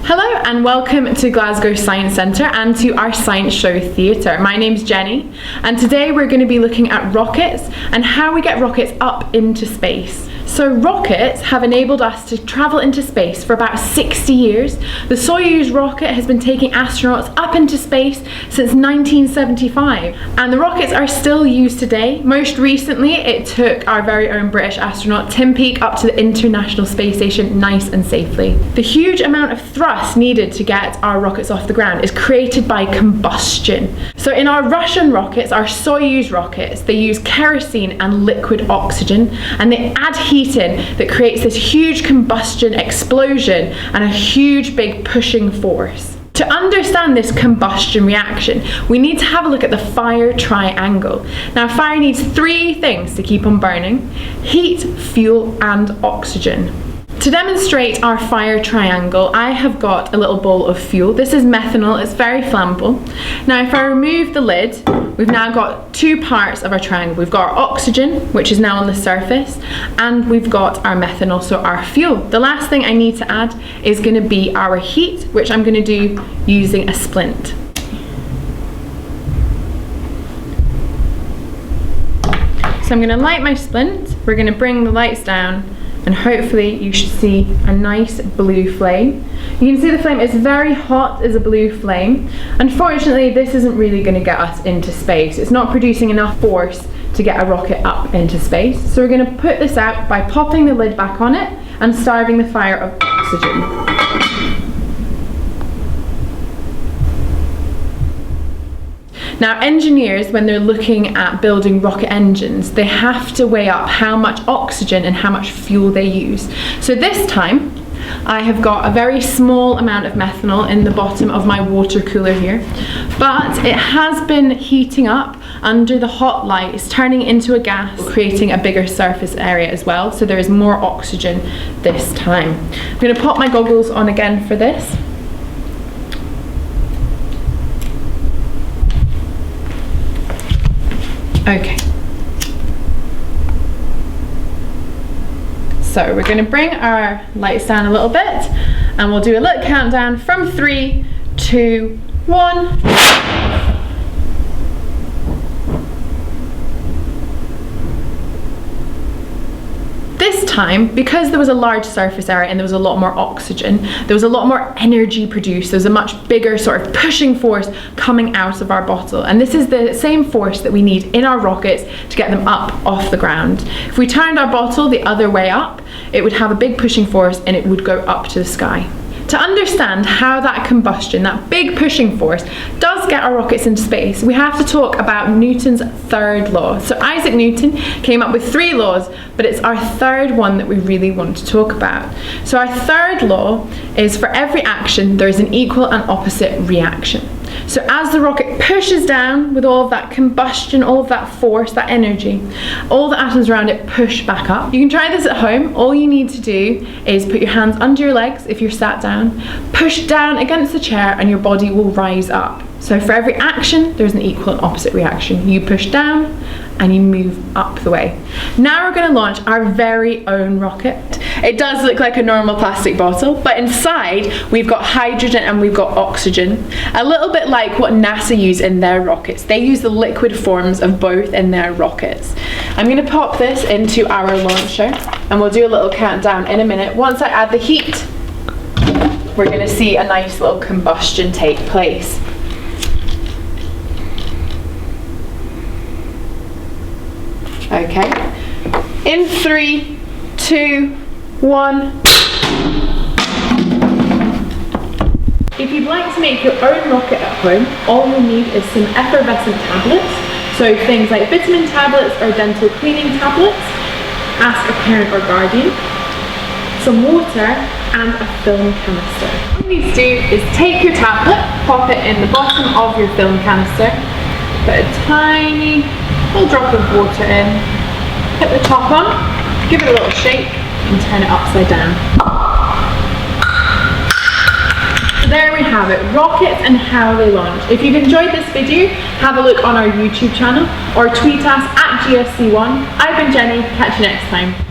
Hello and welcome to Glasgow Science Centre and to our science show theatre. My name's Jenny and today we're going to be looking at rockets and how we get rockets up into space. So rockets have enabled us to travel into space for about 60 years. The Soyuz rocket has been taking astronauts up into space since 1975 and the rockets are still used today. Most recently it took our very own British astronaut Tim Peake up to the International Space Station nice and safely. The huge amount of thrust needed to get our rockets off the ground is created by combustion. So in our Russian rockets, our Soyuz rockets, they use kerosene and liquid oxygen and they add heat in that creates this huge combustion explosion and a huge big pushing force. To understand this combustion reaction, we need to have a look at the fire triangle. Now fire needs three things to keep on burning: heat, fuel and oxygen. To demonstrate our fire triangle, I have got a little bowl of fuel. This is methanol, it's very flammable. Now if I remove the lid, we've now got two parts of our triangle. We've got our oxygen, which is now on the surface, and we've got our methanol, so our fuel. The last thing I need to add is going to be our heat, which I'm going to do using a splint. So I'm going to light my splint, we're going to bring the lights down, and hopefully you should see a nice blue flame. You can see the flame is very hot as a blue flame. Unfortunately, this isn't really going to get us into space. It's not producing enough force to get a rocket up into space. So we're going to put this out by popping the lid back on it and starving the fire of oxygen. Now engineers, when they're looking at building rocket engines, they have to weigh up how much oxygen and how much fuel they use. So this time I have got a very small amount of methanol in the bottom of my water cooler here, but it has been heating up under the hot light. It's turning into a gas, creating a bigger surface area as well, so there is more oxygen this time. I'm going to pop my goggles on again for this. Okay, so we're going to bring our lights down a little bit and we'll do a little countdown from 3, 2, 1. This time, because there was a large surface area and there was a lot more oxygen, there was a lot more energy produced. There was a much bigger sort of pushing force coming out of our bottle. And this is the same force that we need in our rockets to get them up off the ground. If we turned our bottle the other way up, it would have a big pushing force and it would go up to the sky. To understand how that combustion, that big pushing force, does get our rockets into space, we have to talk about Newton's third law. So Isaac Newton came up with 3 laws, but it's our third one that we really want to talk about. So our third law is for every action, there is an equal and opposite reaction. So as the rocket pushes down with all of that combustion, all of that force, that energy, all the atoms around it push back up. You can try this at home. All you need to do is put your hands under your legs if you're sat down, push down against the chair and your body will rise up. So for every action, there's an equal and opposite reaction. You push down and you move up the way. Now we're going to launch our very own rocket. It does look like a normal plastic bottle, but inside we've got hydrogen and we've got oxygen. A little bit like what NASA use in their rockets. They use the liquid forms of both in their rockets. I'm going to pop this into our launcher and we'll do a little countdown in a minute. Once I add the heat, we're going to see a nice little combustion take place. Okay, in 3, 2, 1. If you'd like to make your own rocket at home, all you'll need is some effervescent tablets, so things like vitamin tablets or dental cleaning tablets. Ask a parent or guardian, some water and a film canister. All you need to do is take your tablet, pop it in the bottom of your film canister, put a tiny little drop of water in, put the top on, give it a little shake and turn it upside down. So there we have it, rockets and how they launch. If you've enjoyed this video, have a look on our YouTube channel or tweet us at GSC1. I've been Jenny, catch you next time.